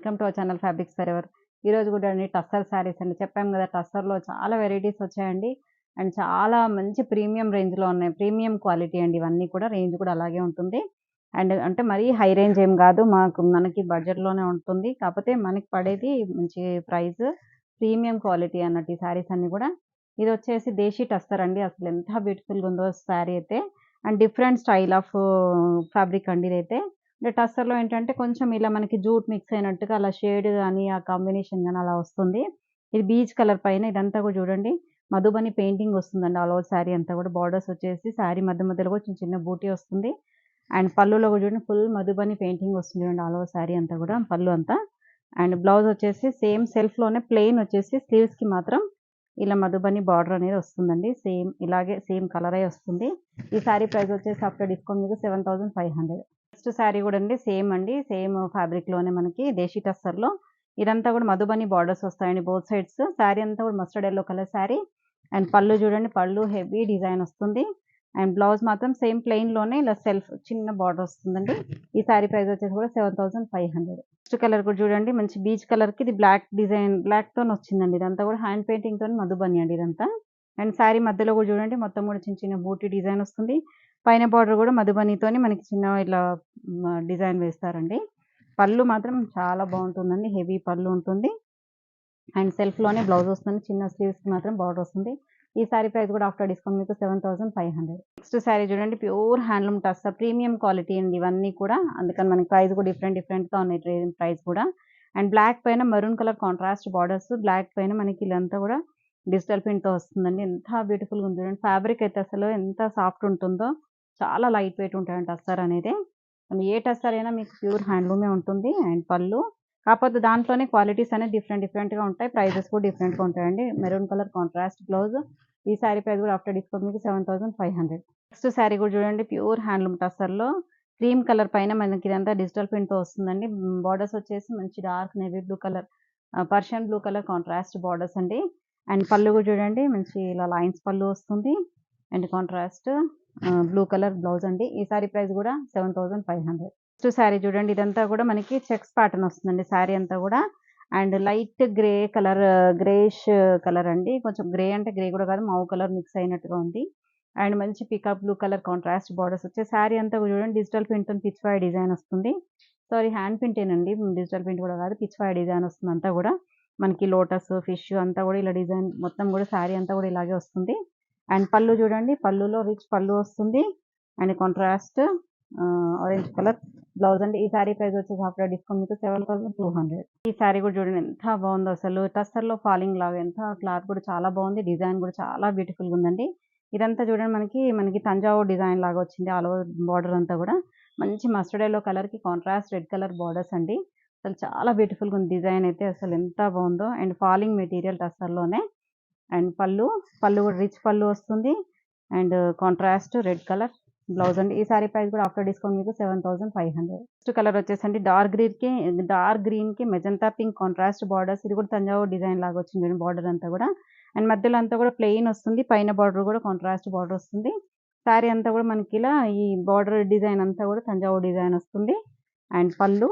Welcome to our channel fabrics for ever. ఈరోజు కూడా అండి టస్సర్ శారీస్ అండి. చెప్పాము కదా, టస్సర్లో చాలా వెరైటీస్ వచ్చాయండి. అండ్ చాలా మంచి ప్రీమియం రేంజ్లో ఉన్నాయి. ప్రీమియం క్వాలిటీ అండి ఇవన్నీ కూడా. రేంజ్ కూడా అలాగే ఉంటుంది. అండ్ అంటే మరీ హై రేంజ్ ఏం కాదు, మనకి బడ్జెట్లోనే ఉంటుంది. కాకపోతే మనకి పడేది మంచి ప్రైస్, ప్రీమియం క్వాలిటీ అన్నట్టు ఈ శారీస్ అన్ని కూడా. ఇది వచ్చేసి దేశీ టస్సర్ అండి. అసలు ఎంత బ్యూటిఫుల్గా ఉందో శారీ అయితే. And different style of fabric అండి ఇదైతే. అంటే టస్సర్‌లో ఏంటంటే కొంచెం ఇలా మనకి జూట్ మిక్స్ అయినట్టుగా అలా షేడ్ గాని, ఆ కాంబినేషన్ గాని అలా వస్తుంది. ఇది బీచ్ కలర్ పైన ఇదంతా కూడా చూడండి మధుబని పెయింటింగ్ వస్తుందండి. ఆల్ ఓవర్ శారీ అంతా కూడా బోర్డర్స్ వచ్చేసి శారీ మధ్య మధ్యలో కూడా చిన్న చిన్న బూటీ వస్తుంది. అండ్ పళ్ళులో కూడా చూడండి ఫుల్ మధుబని పెయింటింగ్ వస్తుంది చూడండి ఆల్ ఓవర్ శారీ అంతా కూడా పళ్ళు అంతా. అండ్ బ్లౌజ్ వచ్చేసి సేమ్ సెల్ఫ్‌లోనే ప్లెయిన్ వచ్చేసి స్లీవ్స్‌కి మాత్రం ఇలా మధుబని బార్డర్ అనేది వస్తుందండి. సేమ్ ఇలాగే సేమ్ కలరే వస్తుంది. ఈ శారీ ప్రైస్ వచ్చేసి ఆఫ్టర్ డిస్కౌంట్ మీకు 7500. నెక్స్ట్ శారీ కూడా అండి సేమ్ అండి. సేమ్ ఫ్యాబ్రిక్‌లోనే మనకి దేశీ టస్సర్‌లో ఇదంతా కూడా మధుబని బార్డర్స్ వస్తాయండి బోత్ సైడ్స్. శారీ అంతా కూడా mustard yellow colour sari. And పళ్ళు చూడండి, పళ్ళు హెవీ డిజైన్ వస్తుంది. అండ్ బ్లౌజ్ మాత్రం సేమ్ ప్లెయిన్‌లోనే ఇలా సెల్ఫ్ చిన్న బార్డర్ వస్తుందండి. ఈ శారీ ప్రైస్ వచ్చేసి కూడా 7500. నెక్స్ట్ కలర్ కూడా చూడండి మంచి బీచ్ కలర్‌కి ఇది బ్లాక్ డిజైన్ బ్లాక్‌తోని వచ్చిందండి. ఇదంతా కూడా హ్యాండ్ పెయింటింగ్‌తోని మధుబని అండి ఇదంతా. అండ్ శారీ మధ్యలో కూడా చూడండి మొత్తం కూడా చిన్న చిన్న బూటీ డిజైన్ వస్తుంది. పైన బార్డర్ కూడా మధుబనితోని మనకి చిన్న ఇలా డిజైన్ వేస్తారండి. పళ్ళు మాత్రం చాలా బాగుంటుందండి. హెవీ పళ్ళు ఉంటుంది. అండ్ సెల్ఫ్‌లోనే బ్లౌజ్ వస్తుంది. చిన్న స్లీవ్స్‌కి మాత్రం బార్డర్ వస్తుంది. ఈ శారీ ప్రైస్ కూడా ఆఫ్టర్ డిస్కౌంట్ మీకు 7500. నెక్స్ట్ శారీ చూడండి pure handloom tussar premium quality అండి ఇవన్నీ కూడా. అందుకని మనకి ప్రైస్ కూడా డిఫరెంట్‌గా ఉన్నాయి ప్రైస్ కూడా. అండ్ బ్లాక్ పైన maroon colour contrast borders, black పైన మనకి ఇదంతా కూడా డిజిటల్ ప్రింట్‌తో వస్తుందండి. ఎంత బ్యూటిఫుల్‌గా ఉంది చూడండి. ఫ్యాబ్రిక్ అయితే అసలు ఎంత సాఫ్ట్ ఉంటుందో. చాలా లైట్ వెయిట్ ఉంటాయండి టస్సర్ అనేది. అండ్ ఏ టస్సర్ అయినా మీకు ప్యూర్ హ్యాండ్లూమే ఉంటుంది. అండ్ పళ్ళు కాకపోతే దాంట్లోనే క్వాలిటీస్ అనేది డిఫరెంట్‌గా ఉంటాయి. ప్రైజెస్ కూడా డిఫరెంట్‌గా ఉంటాయండి. Maroon colour contrast blouse. ఈ శారీ ప్రైస్ కూడా ఆఫ్టర్ డిస్కౌంట్ మీకు 7500. నెక్స్ట్ శారీ కూడా చూడండి ప్యూర్ హ్యాండ్లూమ్ టస్సర్‌లో క్రీమ్ కలర్ పైన మనకి ఇదంతా డిజిటల్ ప్రింట్‌తో వస్తుందండి. బార్డర్స్ వచ్చేసి మంచి dark navy blue colour, Persian blue colour contrast borders అండి. అండ్ పళ్ళు కూడా చూడండి మంచి ఇలా లైన్స్ పళ్ళు వస్తుంది. And contrast blue colour blouse అండి. ఈ శారీ ప్రైస్ కూడా 7500. నెక్స్ట్ శారీ చూడండి ఇదంతా కూడా మనకి చెక్స్ ప్యాటర్న్ వస్తుందండి శారీ అంతా కూడా. And light grey colour, greyish colour అండి. కొంచెం గ్రే అంటే గ్రే కూడా కాదు, మావు కలర్ మిక్స్ అయినట్టుగా ఉంది. అండ్ మంచి peacock blue colour contrast borders వచ్చాయి. శారీ అంతా కూడా చూడండి డిజిటల్ ప్రింట్‌తో పిచ్‌వాయి డిజైన్ వస్తుంది. సారీ హ్యాండ్ ప్రింటేనండి. డిజిటల్ ప్రింట్ కూడా కాదు, పిచ్‌వాయి డిజైన్ వస్తుంది అంతా కూడా. మనకి లోటస్, ఫిష్ అంతా కూడా ఇలా డిజైన్ మొత్తం కూడా శారీ అంతా కూడా ఇలాగే వస్తుంది. అండ్ పళ్ళు చూడండి, పళ్ళులో రిచ్ పళ్ళు వస్తుంది. And contrast orange colour blouse అండి. ఈ శారీ ప్రైస్ వచ్చేసి ఆఫ్టర్ డిస్కౌంట్ మీకు 7200. ఈ శారీ కూడా చూడండి ఎంత బాగుందో అసలు. టస్సర్‌లో ఫాలింగ్ లాగా ఎంత క్లాత్ కూడా చాలా బాగుంది. డిజైన్ కూడా చాలా బ్యూటిఫుల్‌గా ఉందండి. ఇదంతా చూడండి మనకి తంజావూర్ డిజైన్ లాగా వచ్చింది. ఆల్ ఓవర్ బార్డర్ అంతా కూడా మంచి మస్టర్డ్ యెల్లో కలర్‌కి కాంట్రాస్ట్ రెడ్ కలర్ బార్డర్స్ అండి. అసలు చాలా బ్యూటిఫుల్‌గా ఉంది డిజైన్ అయితే అసలు ఎంత బాగుందో. అండ్ ఫాలింగ్ మెటీరియల్ టస్సర్‌లోనే. అండ్ పళ్ళు కూడా రిచ్ పళ్ళు వస్తుంది. And contrast red colour blouse అండి. ఈ శారీ ప్రైస్ కూడా ఆఫ్టర్ డిస్కౌంట్ మీకు 7500. నెక్స్ట్ కలర్ వచ్చేసండి డార్క్ గ్రీన్‌కి మెజంతా పింక్ కాంట్రాస్ట్ బార్డర్స్. ఇది కూడా తంజావూర్ డిజైన్ లాగా వచ్చింది చూడండి బార్డర్ అంతా కూడా. అండ్ మధ్యలో అంతా కూడా ప్లెయిన్ వస్తుంది. పైన బార్డర్ కూడా కాంట్రాస్ట్ బార్డర్ వస్తుంది. శారీ అంతా కూడా మనకి ఇలా ఈ బార్డర్ డిజైన్ అంతా కూడా తంజావూర్ డిజైన్ వస్తుంది. అండ్ పళ్ళు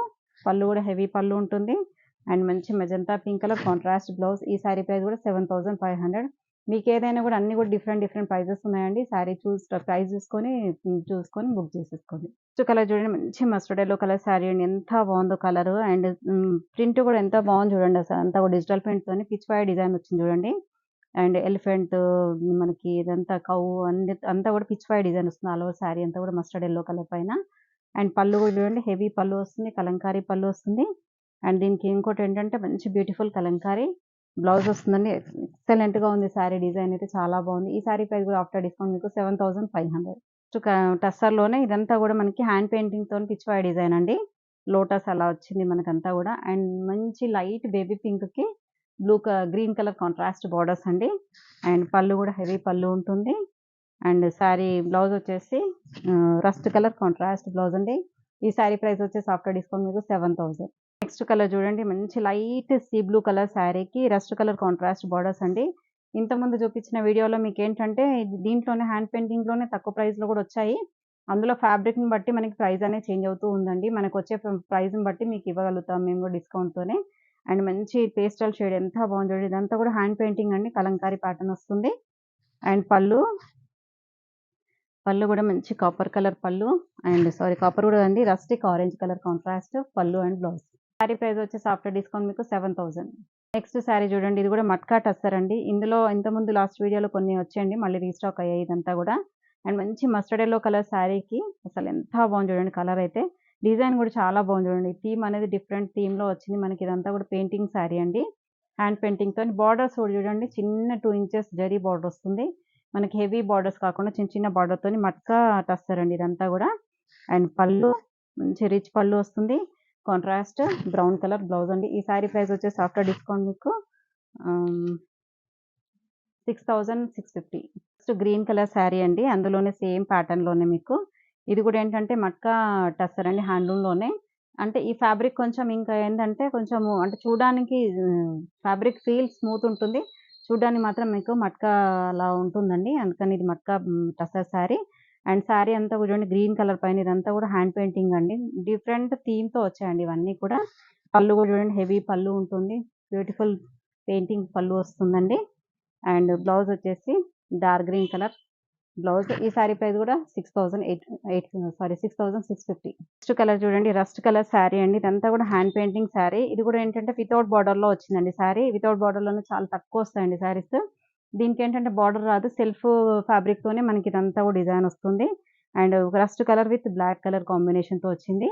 కూడా హెవీ పళ్ళు ఉంటుంది. అండ్ మంచి magenta pink colour contrast blouse. ఈ శారీ ప్రైస్ కూడా 7500. మీకు ఏదైనా కూడా అన్ని కూడా డిఫరెంట్ ప్రైజెస్ ఉన్నాయండి. శారీ ప్రైస్ చూసుకొని బుక్ చేసేసుకోండి. నెక్స్ట్ కలర్ చూడండి మంచి మస్టర్డ్ యెల్లో కలర్ శారీ అండి. ఎంత బాగుందో కలర్. అండ్ ప్రింట్ కూడా ఎంత బాగుంది చూడండి అసలు. అంతా కూడా డిజిటల్ ప్రింట్‌తోని పిచ్‌వాయి డిజైన్ వచ్చింది చూడండి. అండ్ ఎలిఫెంట్ మనకి ఇదంతా అంతా కూడా పిచ్‌వాయి డిజైన్ వస్తుంది. ఆల్ ఓవర్ శారీ అంతా కూడా మస్టర్డ్ యెల్లో కలర్ పైన. అండ్ పళ్ళు కూడా చూడండి హెవీ పళ్ళు వస్తుంది. కలంకారీ పళ్ళు వస్తుంది. అండ్ దీనికి ఇంకోటేంటంటే మంచి బ్యూటిఫుల్ కలంకారీ బ్లౌజ్ వస్తుందండి. ఎక్సలెంట్‌గా ఉంది శారీ డిజైన్ అయితే చాలా బాగుంది. ఈ శారీ ప్రైస్ కూడా ఆఫ్టర్ డిస్కౌంట్ మీకు 7500. టస్సర్‌లోనే ఇదంతా కూడా మనకి హ్యాండ్ పెయింటింగ్‌తోని పిచ్‌వాయి డిజైన్ అండి. లోటస్ అలా వచ్చింది మనకంతా కూడా. అండ్ మంచి లైట్ బేబీ పింక్‌కి గ్రీన్ కలర్ కాంట్రాస్ట్ బార్డర్స్ అండి. అండ్ పళ్ళు కూడా హెవీ పళ్ళు ఉంటుంది. అండ్ శారీ బ్లౌజ్ వచ్చేసి రస్ట్ కలర్ కాంట్రాస్ట్ బ్లౌజ్ అండి. ఈ శారీ ప్రైస్ వచ్చేసి ఆఫ్టర్ డిస్కౌంట్ మీకు 7000. నెక్స్ట్ కలర్ చూడండి మంచి లైట్ సీ బ్లూ కలర్ శారీకి రస్ట్ కలర్ కాంట్రాస్ట్ బార్డర్స్ అండి. ఇంతకుముందు చూపించిన వీడియోలో మీకేంటంటే దీంట్లోనే హ్యాండ్ పెయింటింగ్‌లోనే తక్కువ ప్రైస్‌లో కూడా వచ్చాయి. అందులో ఫ్యాబ్రిక్‌ని బట్టి మనకి ప్రైస్ అనేది చేంజ్ అవుతూ ఉందండి. మనకొచ్చే ప్రైస్‌ని బట్టి మీకు ఇవ్వగలుగుతాం మేము కూడా డిస్కౌంట్‌తోనే. అండ్ మంచి పేస్టల్ షేడ్ ఎంత బాగుంది చూడండి. ఇదంతా కూడా హ్యాండ్ పెయింటింగ్ అండి. కలంకారీ ప్యాటర్న్ వస్తుంది. అండ్ పళ్ళు కూడా మంచి కాపర్ కలర్ పళ్ళు. అండ్ సారీ కాపర్ కూడా అండి. రస్టిక్ ఆరెంజ్ కలర్ కాంట్రాస్ట్ పళ్ళు అండ్ బ్లౌజ్. శారీ ప్రైస్ వచ్చేసి ఆఫ్టర్ డిస్కౌంట్ మీకు 7000. నెక్స్ట్ శారీ చూడండి. ఇది కూడా మట్కా టస్సర్ అండి. ఇందులో ఇంతకుముందు లాస్ట్ వీడియోలో కొన్ని వచ్చాయండి. మళ్ళీ రీస్టాక్ అయ్యాయి ఇదంతా కూడా. అండ్ మంచి మస్టర్డ్ యెల్లో కలర్ శారీకి అసలు ఎంత బాగుంది చూడండి కలర్ అయితే. డిజైన్ కూడా చాలా బాగుంది చూడండి. థీమ్ అనేది డిఫరెంట్ థీమ్‌లో వచ్చింది. మనకి ఇదంతా కూడా పెయింటింగ్ శారీ అండి. హ్యాండ్ పెయింటింగ్‌తోని బార్డర్స్ కూడా చూడండి చిన్న 2 ఇంచెస్ జరీ బార్డర్ వస్తుంది. మనకి హెవీ బార్డర్స్ కాకుండా చిన్న చిన్న బార్డర్‌తోని మట్కా టస్సర్ అండి ఇదంతా కూడా. అండ్ పళ్ళు మంచి రిచ్ పళ్ళు వస్తుంది. కాంట్రాస్ట్ బ్రౌన్ కలర్ బ్లౌజ్ అండి. ఈ శారీ ప్రైస్ వచ్చేసి ఆఫ్టర్ డిస్కౌంట్ మీకు 6650. నెక్స్ట్ గ్రీన్ కలర్ శారీ అండి. అందులోనే సేమ్ ప్యాటర్న్‌లోనే మీకు. ఇది కూడా ఏంటంటే మట్కా టస్సర్ అండి హ్యాండ్లూమ్‌లోనే. అంటే ఈ ఫ్యాబ్రిక్ కొంచెం ఇంకా ఏంటంటే కొంచెము అంటే చూడడానికి ఫ్యాబ్రిక్ ఫీల్ స్మూత్ ఉంటుంది. చూడడానికి మాత్రం మీకు మట్కా అలా ఉంటుందండి. అందుకని ఇది మట్కా టస్సర్ శారీ. అండ్ శారీ అంతా కూడా చూడండి గ్రీన్ కలర్ పైన ఇదంతా కూడా హ్యాండ్ పెయింటింగ్ అండి. డిఫరెంట్ థీమ్‌తో వచ్చాయండి ఇవన్నీ కూడా. పళ్ళు కూడా చూడండి హెవీ పళ్ళు ఉంటుంది. బ్యూటిఫుల్ పెయింటింగ్ పళ్ళు వస్తుందండి. అండ్ బ్లౌజ్ వచ్చేసి డార్క్ గ్రీన్ కలర్ బ్లౌజ్. ఈ శారీ ప్రైస్ కూడా 6650. నెక్స్ట్ కలర్ చూడండి రస్ట్ కలర్ శారీ అండి. ఇదంతా కూడా హ్యాండ్ పెయింటింగ్ శారీ. ఇది కూడా ఏంటంటే వితౌట్ బార్డర్‌లో వచ్చిందండి శారీ. వితౌట్ బార్డర్‌లోనే చాలా తక్కువ వస్తాయండి శారీస్. దీనికి ఏంటంటే బార్డర్ రాదు. సెల్ఫ్ ఫ్యాబ్రిక్‌తోనే మనకి ఇదంతా కూడా డిజైన్ వస్తుంది. And rust colour with black colour కాంబినేషన్‌తో వచ్చింది.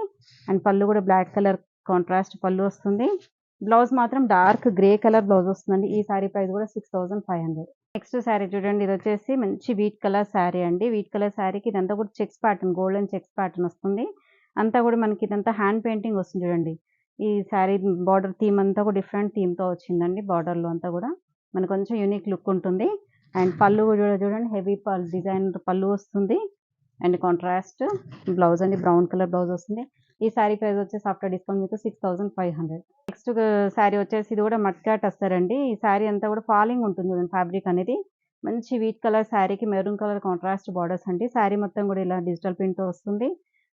అండ్ పళ్ళు కూడా బ్లాక్ కలర్ కాంట్రాస్ట్ పళ్ళు వస్తుంది. బ్లౌజ్ మాత్రం డార్క్ గ్రే కలర్ బ్లౌజ్ వస్తుందండి. ఈ శారీ ప్రైస్ కూడా 6500. నెక్స్ట్ శారీ చూడండి. ఇది వచ్చేసి మంచి వీట్ కలర్ శారీ అండి. వీట్ కలర్ శారీకి ఇదంతా కూడా checks pattern golden checks pattern వస్తుంది. అంతా కూడా మనకి ఇదంతా హ్యాండ్ పెయింటింగ్ వస్తుంది చూడండి. ఈ శారీ బార్డర్ థీమ్ అంతా కూడా డిఫరెంట్ థీమ్‌తో వచ్చిందండి. బార్డర్‌లో అంతా కూడా మనకు కొంచెం యూనిక్ లుక్ ఉంటుంది. అండ్ పళ్ళు కూడా చూడండి హెవీ డిజైన్ పళ్ళు వస్తుంది. అండ్ కాంట్రాస్ట్ బ్లౌజ్ అండి. బ్రౌన్ కలర్ బ్లౌజ్ వస్తుంది. ఈ శారీ ప్రైస్ వచ్చేసి ఆఫ్టర్ డిస్కౌంట్ మీకు 6500. నెక్స్ట్ శారీ వచ్చేసి ఇది కూడా మట్కా టస్సర్ అండి. ఈ శారీ అంతా కూడా ఫాలింగ్ ఉంటుంది చూడండి ఫ్యాబ్రిక్ అనేది. మంచి వీట్ కలర్ శారీకి మెరూన్ కలర్ కాంట్రాస్ట్ బార్డర్స్ అండి. శారీ మొత్తం కూడా ఇలా డిజిటల్ ప్రింట్‌తో వస్తుంది.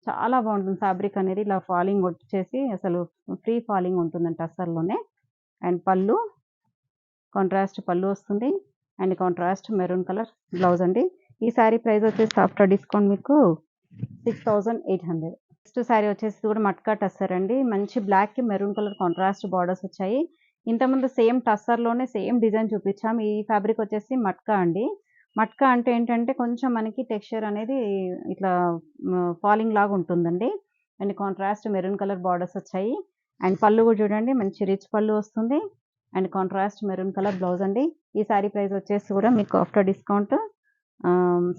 చాలా బాగుంటుంది ఫ్యాబ్రిక్ అనేది. ఇలా ఫాలింగ్ వచ్చేసి అసలు ఫ్రీ ఫాలింగ్ ఉంటుందండి టస్సర్‌లోనే. అండ్ పళ్ళు కాంట్రాస్ట్ పళ్ళు వస్తుంది. And contrast maroon colour blouse అండి. ఈ శారీ ప్రైస్ వచ్చేసి ఆఫ్టర్ డిస్కౌంట్ మీకు 6800. నెక్స్ట్ శారీ వచ్చేసి కూడా మట్కా టస్సర్ అండి. మంచి బ్లాక్‌కి మెరూన్ కలర్ కాంట్రాస్ట్ బార్డర్స్ వచ్చాయి. ఇంతకుముందు సేమ్ టస్సర్‌లోనే సేమ్ డిజైన్ చూపించాం. ఈ ఫ్యాబ్రిక్ వచ్చేసి మట్కా అండి. మట్కా అంటే ఏంటంటే కొంచెం మనకి టెక్స్చర్ అనేది ఇట్లా ఫాలింగ్ లాగా ఉంటుందండి. And contrast maroon colour borders వచ్చాయి. అండ్ పళ్ళు కూడా చూడండి మంచి రిచ్ పళ్ళు వస్తుంది. And contrast maroon colour blouse అండి. ఈ శారీ ప్రైస్ వచ్చేసి కూడా మీకు ఆఫ్టర్ డిస్కౌంట్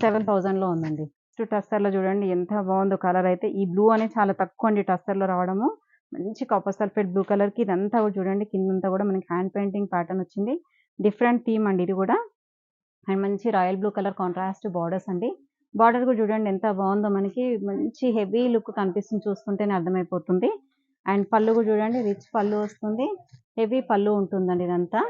7000లో ఉందండి. నెక్స్ట్ టస్సర్‌లో చూడండి ఎంత బాగుందో కలర్ అయితే. ఈ బ్లూ అనేది చాలా తక్కువ అండి టస్సర్‌లో రావడము. మంచి కాపర్ సల్ఫేట్ బ్లూ కలర్‌కి ఇదంతా కూడా చూడండి కిందంతా కూడా మనకి హ్యాండ్ పెయింటింగ్ ప్యాటర్న్ వచ్చింది. డిఫరెంట్ థీమ్ అండి ఇది కూడా. అండ్ మంచి royal blue colour contrast borders అండి. బార్డర్ కూడా చూడండి ఎంత బాగుందో మనకి మంచి హెవీ లుక్ కనిపిస్తుంది చూస్తుంటేనే అర్థమైపోతుంది. అండ్ పళ్ళు కూడా చూడండి రిచ్ పళ్ళు వస్తుంది. హెవీ పళ్ళు ఉంటుందండి ఇదంతా.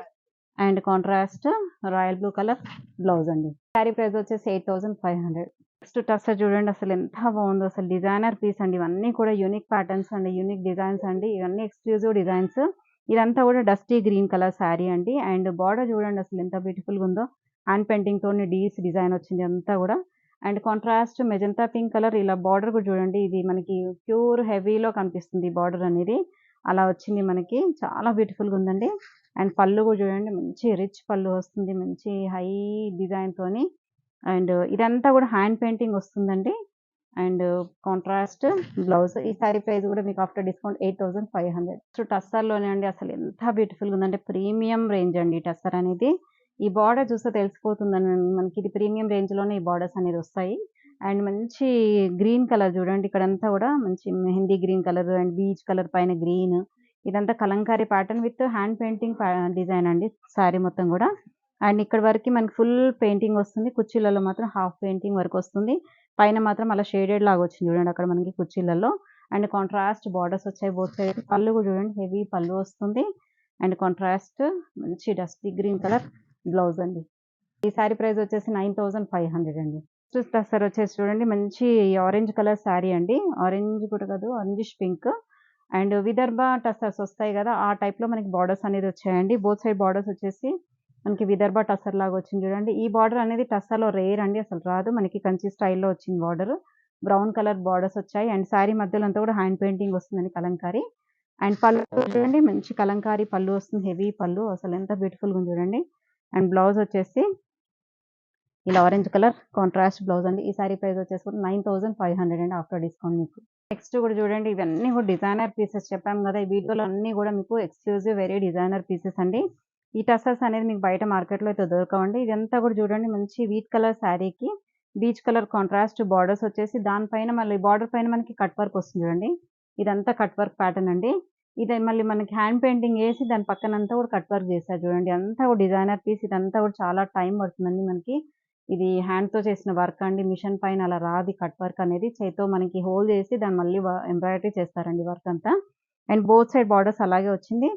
And contrast royal blue colour blouse అండి. శారీ ప్రైస్ వచ్చేసి 8500. నెక్స్ట్ టస్సర్ చూడండి అసలు ఎంత బాగుందో అసలు డిజైనర్ పీస్ అండి. ఇవన్నీ కూడా యూనిక్ ప్యాటర్న్స్ అండి. యూనిక్ డిజైన్స్ అండి. ఇవన్నీ ఎక్స్క్లూజివ్ డిజైన్స్. ఇదంతా కూడా డస్టీ గ్రీన్ కలర్ శారీ అండి. అండ్ బార్డర్ చూడండి అసలు ఎంత బ్యూటిఫుల్‌గా ఉందో. హ్యాండ్ పెయింటింగ్‌తోని డీస్ డిజైన్ వచ్చింది అంతా కూడా. And contrast magenta pink colour ఇలా బార్డర్ కూడా చూడండి. ఇది మనకి ప్యూర్ హెవీలో కనిపిస్తుంది ఈ బార్డర్ అనేది. అలా వచ్చింది మనకి. చాలా బ్యూటిఫుల్‌గా ఉందండి. అండ్ పళ్ళు కూడా చూడండి మంచి రిచ్ పళ్ళు వస్తుంది. మంచి హై డిజైన్‌తోని. అండ్ ఇదంతా కూడా హ్యాండ్ పెయింటింగ్ వస్తుందండి. And contrast blouse. ఈ శారీ ప్రైస్ కూడా మీకు ఆఫ్టర్ డిస్కౌంట్ 8500. సో టస్సర్‌లోనే అండి అసలు ఎంత బ్యూటిఫుల్‌గా ఉందంటే ప్రీమియం రేంజ్ అండి టస్సర్ అనేది. ఈ బార్డర్ చూస్తే తెలిసిపోతుందండి మనకి ఇది ప్రీమియం రేంజ్‌లోనే ఈ బార్డర్స్ అనేది వస్తాయి. అండ్ మంచి గ్రీన్ కలర్ చూడండి ఇక్కడంతా కూడా మంచి mehndi green colour and beach colour పైన గ్రీన్. ఇదంతా Kalamkari pattern with hand painting design అండి శారీ మొత్తం కూడా. అండ్ ఇక్కడ వరకి మనకి ఫుల్ పెయింటింగ్ వస్తుంది. కుర్చీలలో మాత్రం హాఫ్ పెయింటింగ్ వరకు వస్తుంది. పైన మాత్రం అలా షేడెడ్ లాగా వచ్చింది చూడండి అక్కడ మనకి కుర్చీలలో. అండ్ కాంట్రాస్ట్ బార్డర్స్ వచ్చాయి బోత్ సైడ్. పళ్ళు కూడా చూడండి హెవీ పళ్ళు వస్తుంది. అండ్ కాంట్రాస్ట్ మంచి డస్టీ గ్రీన్ కలర్ బ్లౌజ్ అండి. ఈ శారీ ప్రైస్ వచ్చేసి 9500 అండి. నెక్స్ట్ టస్సర్ వచ్చేసి చూడండి మంచి ఆరెంజ్ కలర్ శారీ అండి. ఆరెంజ్ కూడా కాదు orangish pink and Vidarbha tussars వస్తాయి కదా! ఆ టైప్‌లో మనకి బార్డర్స్ అనేది వచ్చాయండి. బోత్ సైడ్ బార్డర్స్ వచ్చేసి మనకి విదర్భ టస్సర్ లాగా వచ్చింది చూడండి. ఈ బార్డర్ అనేది టస్సర్‌లో రేర్ అండి. అసలు రాదు. మనకి కంచి స్టైల్‌లో వచ్చింది బార్డర్. బ్రౌన్ కలర్ బార్డర్స్ వచ్చాయి అండ్ శారీ మధ్యలో అంతా కూడా హ్యాండ్ పెయింటింగ్ వస్తుందండి కలంకారీ. అండ్ పళ్ళు చూడండి మంచి కలంకారీ పళ్ళు వస్తుంది. హెవీ పళ్ళు అసలు ఎంత బ్యూటిఫుల్‌గా ఉంది చూడండి. అండ్ బ్లౌజ్ వచ్చేసి ఇలా ఆరెంజ్ కలర్ కాంట్రాస్ట్ బ్లౌజ్ అండి. ఈ సారీ ప్రైస్ వచ్చేసి కూడా 9500 అండి ఆఫ్టర్ డిస్కౌంట్ మీకు. నెక్స్ట్ కూడా చూడండి ఇవన్నీ కూడా డిజైనర్ పీసెస్ చెప్పాం కదా! ఈ వీడియోలో అన్నీ కూడా మీకు ఎక్స్‌క్లూజివ్ వెరీ డిజైనర్ పీసెస్ అండి. ఈ టసల్స్ అనేది మీకు బయట మార్కెట్‌లో అయితే దొరకవండి. ఇదంతా కూడా చూడండి మంచి వీట్ కలర్ శారీకి బీచ్ కలర్ కాంట్రాస్ట్ బార్డర్స్ వచ్చేసి దానిపైన మళ్ళీ బార్డర్ పైన మనకి కట్ వర్క్ వస్తుంది చూడండి. ఇదంతా కట్ వర్క్ ప్యాటర్న్ అండి. ఇది మళ్ళీ మనకి హ్యాండ్ పెయింటింగ్ ఏసి దాని పక్కనంతా కూడా కట్ వర్క్ చేశారు చూడండి. అంతా కూడా డిజైనర్ పీస్ ఇదంతా కూడా చాలా టైం పడుతుందండి మనకి. ఇది హ్యాండ్‌తో చేసిన వర్క్ అండి. మిషన్ పైన అలా రాదు ఈ కట్ వర్క్ అనేది. చేత్తో మనకి హోల్ చేసి దాన్ని మళ్ళీ ఎంబ్రాయిడరీ చేస్తారండి వర్క్ అంతా. అండ్ బోత్ సైడ్ బార్డర్స్ అలాగే వచ్చింది.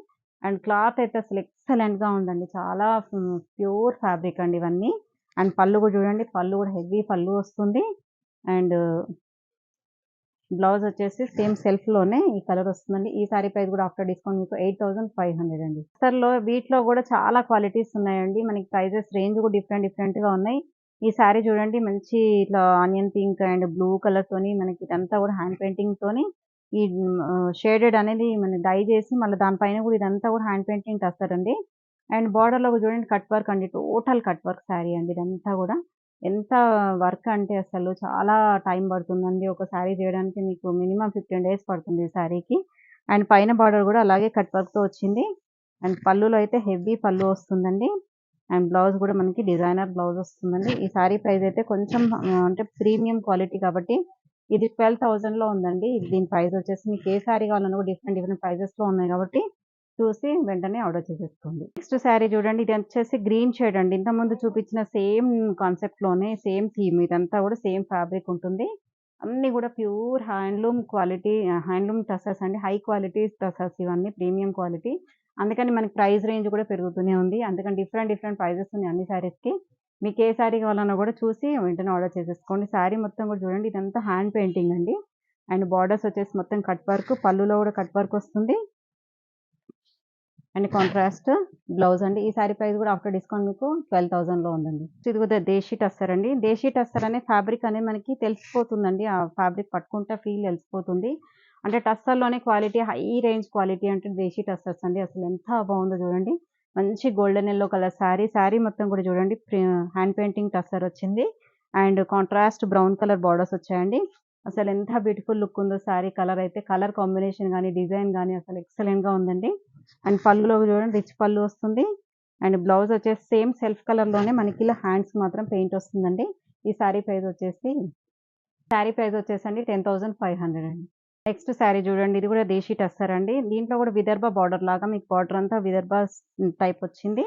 అండ్ క్లాత్ అయితే అసలు ఎక్సలెంట్‌గా ఉందండి. చాలా ప్యూర్ ఫ్యాబ్రిక్ అండి ఇవన్నీ. అండ్ పళ్ళు కూడా చూడండి. పళ్ళు కూడా హెవీ పళ్ళు వస్తుంది. అండ్ బ్లౌజ్ వచ్చేసి సేమ్ సెల్ఫ్‌లోనే ఈ కలర్ వస్తుందండి. ఈ సారీ ప్రైస్ కూడా ఆఫ్టర్ డిస్కౌంట్ మీకు 8500 అండి. వీటిలో కూడా చాలా క్వాలిటీస్ ఉన్నాయండి. మనకి ప్రైజెస్ రేంజ్ కూడా డిఫరెంట్‌గా ఉన్నాయి. ఈ సారీ చూడండి మంచి ఇట్లా ఆనియన్ పింక్ అండ్ బ్లూ కలర్‌తోని మనకి ఇదంతా కూడా హ్యాండ్ పెయింటింగ్‌తోని ఈ షేడెడ్ అనేది మన డై చేసి మళ్ళీ దాని పైన కూడా ఇదంతా కూడా హ్యాండ్ పెయింటింగ్ చేస్తారండి. అండ్ బోర్డర్‌లో కూడా చూడండి కట్ వర్క్ అండి. టోటల్ కట్ వర్క్ సారీ అండి ఇదంతా కూడా. ఎంత వర్క్ అంటే అసలు చాలా టైం పడుతుందండి. ఒక శారీ చేయడానికి మీకు మినిమమ్ 15 డేస్ పడుతుంది ఈ శారీకి. అండ్ పైన బార్డర్ కూడా అలాగే కట్ వర్క్‌తో వచ్చింది. అండ్ పళ్ళులో అయితే హెవీ పళ్ళు వస్తుందండి. అండ్ బ్లౌజ్ కూడా మనకి డిజైనర్ బ్లౌజ్ వస్తుందండి. ఈ శారీ ప్రైస్ అయితే కొంచెం అంటే ప్రీమియం క్వాలిటీ కాబట్టి ఇది 12,000లో ఉందండి. దీని ప్రైస్ వచ్చేసి మీకు ఏ శారీ కావాలన్నా కూడా డిఫరెంట్ ప్రైజెస్‌లో ఉన్నాయి కాబట్టి చూసి వెంటనే ఆర్డర్ చేసేసుకోండి. నెక్స్ట్ శారీ చూడండి. ఇది వచ్చేసి గ్రీన్ షేడ్ అండి. ఇంతకుముందు చూపించిన సేమ్ కాన్సెప్ట్‌లోనే సేమ్ థీమ్ ఇదంతా కూడా సేమ్ ఫ్యాబ్రిక్ ఉంటుంది. అన్నీ కూడా pure handloom quality handloom tussars అండి. హై క్వాలిటీ టసర్స్ ఇవన్నీ ప్రీమియం క్వాలిటీ. అందుకని మనకి ప్రైస్ రేంజ్ కూడా పెరుగుతూనే ఉంది. అందుకని డిఫరెంట్ ప్రైజెస్ ఉన్నాయి అన్ని శారీస్‌కి. మీకు ఏ శారీ కావాలన్నా కూడా చూసి వెంటనే ఆర్డర్ చేసేసుకోండి. శారీ మొత్తం కూడా చూడండి ఇదంతా హ్యాండ్ పెయింటింగ్ అండి. అండ్ బార్డర్స్ వచ్చేసి మొత్తం కట్ వర్క్. పళ్ళులో కూడా కట్ వర్క్ వస్తుంది. అండ్ కాంట్రాస్ట్ బ్లౌజ్ అండి. ఈ సారీ ప్రైస్ కూడా ఆఫ్టర్ డిస్కౌంట్ మీకు 12,000లో ఉందండి. ఇది కూడా దేశీ టస్సర్ అండి. దేశీ టస్సర్ అనే ఫ్యాబ్రిక్ అనేది మనకి తెలిసిపోతుందండి. ఆ ఫ్యాబ్రిక్ పట్టుకుంటే ఫీల్ తెలిసిపోతుంది. అంటే టస్సర్‌లోనే క్వాలిటీ హై రేంజ్ క్వాలిటీ అంటే దేశీ టస్సర్స్ అండి. అసలు ఎంత బాగుందో చూడండి. మంచి golden yellow colour sari. Sari మొత్తం కూడా చూడండి హ్యాండ్ పెయింటింగ్ టస్సర్ వచ్చింది. And contrast brown colour borders వచ్చాయండి. అసలు ఎంత బ్యూటిఫుల్ లుక్ ఉందో శారీ కలర్ అయితే. కలర్ కాంబినేషన్ గాని, డిజైన్ గాని అసలు ఎక్సలెంట్‌గా ఉందండి. అండ్ పళ్ళులో చూడండి రిచ్ పళ్ళు వస్తుంది. అండ్ బ్లౌజ్ వచ్చేసి సేమ్ సెల్ఫ్ కలర్‌లోనే మనకి ఇలా హ్యాండ్స్ మాత్రం పెయింట్ వస్తుందండి. ఈ శారీ ప్రైస్ వచ్చేసండి 10,500 అండి. నెక్స్ట్ శారీ చూడండి. ఇది కూడా దేశీ టస్సర్ అండి. దీంట్లో కూడా విదర్భ బార్డర్ లాగా మీకు బార్డర్ అంతా విదర్భ టైప్ వచ్చింది.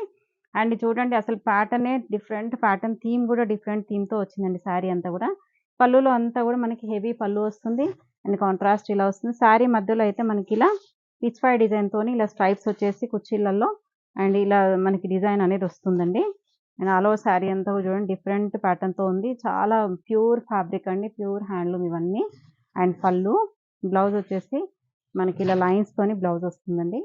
అండ్ చూడండి అసలు ప్యాటర్నే డిఫరెంట్ ప్యాటర్న్ థీమ్ కూడా డిఫరెంట్ థీమ్‌తో వచ్చిందండి శారీ అంతా కూడా. పళ్ళులో అంతా కూడా మనకి హెవీ పళ్ళు వస్తుంది. అండ్ కాంట్రాస్ట్ ఇలా వస్తుంది. శారీ మధ్యలో అయితే మనకి ఇలా పిచ్ పై డిజైన్‌తోని ఇలా స్ట్రైప్స్ వచ్చేసి కుర్చీలలో అండ్ ఇలా మనకి డిజైన్ అనేది వస్తుందండి. అండ్ ఆల్ ఓవర్ శారీ అంతా కూడా చూడండి డిఫరెంట్ ప్యాటర్న్‌తో ఉంది. చాలా ప్యూర్ ఫ్యాబ్రిక్ అండి. ప్యూర్ హ్యాండ్లూమ్ ఇవన్నీ. అండ్ పళ్ళు, బ్లౌజ్ వచ్చేసి మనకి ఇలా లైన్స్‌తోని బ్లౌజ్ వస్తుందండి.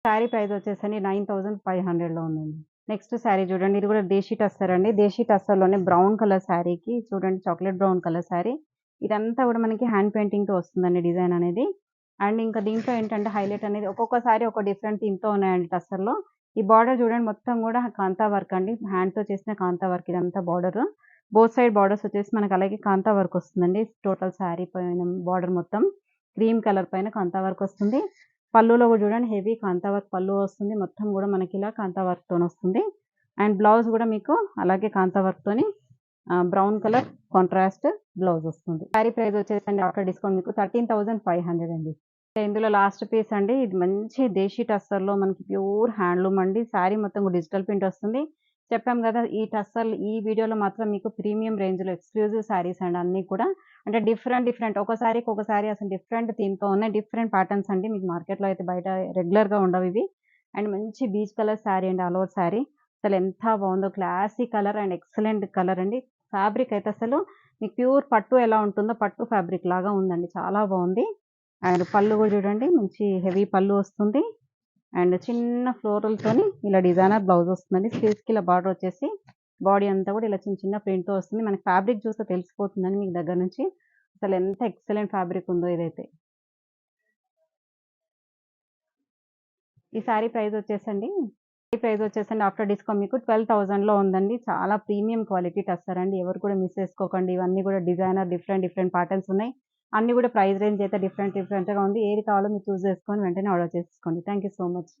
శారీ ప్రైస్ వచ్చేసండి 9500లో ఉందండి. నెక్స్ట్ శారీ చూడండి. ఇది కూడా దేశీ టస్సర్ అండి. దేశీ టస్సర్‌లోనే బ్రౌన్ కలర్ శారీకి చూడండి చాక్లేట్ బ్రౌన్ కలర్ శారీ. ఇదంతా కూడా మనకి హ్యాండ్ పెయింటింగ్‌తో వస్తుందండి డిజైన్ అనేది. అండ్ ఇంకా దీంట్లో ఏంటంటే హైలైట్ అనేది ఒక్కొక్క శారీ ఒక డిఫరెంట్ థీమ్‌తో ఉన్నాయండి టస్సర్‌లో. ఈ బార్డర్ చూడండి మొత్తం కూడా కాంతా వర్క్ అండి. హ్యాండ్‌తో చేసిన కాంతా వర్క్ ఇదంతా బార్డర్. బోత్ సైడ్ బార్డర్స్ వచ్చేసి మనకి అలాగే కాంతా వర్క్ వస్తుందండి. టోటల్ శారీ పైన బార్డర్ మొత్తం క్రీమ్ కలర్ పైన కాంతా వర్క్ వస్తుంది. పళ్ళులో కూడా చూడండి హెవీ కాంతా వర్క్ పళ్ళు వస్తుంది. మొత్తం కూడా మనకి ఇలా కాంతా వర్క్‌తోని వస్తుంది. అండ్ బ్లౌజ్ కూడా మీకు అలాగే కాంతా వర్క్‌తోని బ్రౌన్ కలర్ కాంట్రాస్ట్ బ్లౌజ్ వస్తుంది. శారీ ప్రైస్ వచ్చేసండి ఆఫ్టర్ డిస్కౌంట్ మీకు 13,500 అండి. ఇందులో లాస్ట్ పీస్ అండి. ఇది మంచి దేశీ టస్సర్‌లో మనకి ప్యూర్ హ్యాండ్లూమ్ అండి. శారీ మొత్తం కూడా డిజిటల్ ప్రింట్ వస్తుంది. చెప్పాం కదా! ఈ టస్సర్‌లు ఈ వీడియోలో మాత్రం మీకు ప్రీమియం రేంజ్‌లో ఎక్స్‌క్లూజివ్ శారీస్ అండి అన్నీ కూడా. అంటే డిఫరెంట్ ఒక శారీకి ఒక శారీ అసలు డిఫరెంట్ థీమ్‌తో ఉన్నాయి. డిఫరెంట్ ప్యాటర్న్స్ అండి. మీకు మార్కెట్‌లో అయితే బయట రెగ్యులర్‌గా ఉండవివి. అండ్ మంచి బీచ్ కలర్ శారీ అండి. All over sari. అసలు ఎంత బాగుందో classy colour and excellent colour అండి. ఫ్యాబ్రిక్ అయితే అసలు మీకు ప్యూర్ పట్టు ఎలా ఉంటుందో పట్టు ఫ్యాబ్రిక్ లాగా ఉందండి. చాలా బావుంది. అండ్ పళ్ళు గూడా చూడండి మంచి హెవీ పళ్ళు వస్తుంది. అండ్ చిన్న ఫ్లోరల్‌తోని ఇలా డిజైనర్ బ్లౌజ్ వస్తుందండి. స్లీవ్స్‌కి ఇలా బార్డర్ వచ్చేసి బాడీ అంతా కూడా ఇలా చిన్న చిన్న ప్రింట్‌తో వస్తుంది. మనకి ఫ్యాబ్రిక్ చూస్తే తెలిసిపోతుందండి మీకు దగ్గర నుంచి. అసలు ఎంత ఎక్సలెంట్ ఫ్యాబ్రిక్ ఉందో ఇదైతే. ఈ సారీ ప్రైస్ వచ్చేసండి ఆఫ్టర్ డిస్కౌంట్ మీకు 12,000లో ఉందండి. చాలా ప్రీమియం క్వాలిటీ టస్సర్ అండి. ఎవరు కూడా మిస్ చేసుకోకండి. ఇవన్నీ కూడా డిజైనర్ డిఫరెంట్ డిఫరెంట్ ప్యాటర్న్స్ ఉన్నాయి. అన్నీ కూడా ప్రైస్ రేంజ్ అయితే డిఫరెంట్‌గా ఉంది. ఏది కావాలో మీరు చూజ్ చేసుకొని వెంటనే ఆర్డర్ చేసేసుకోండి. Thank you so much.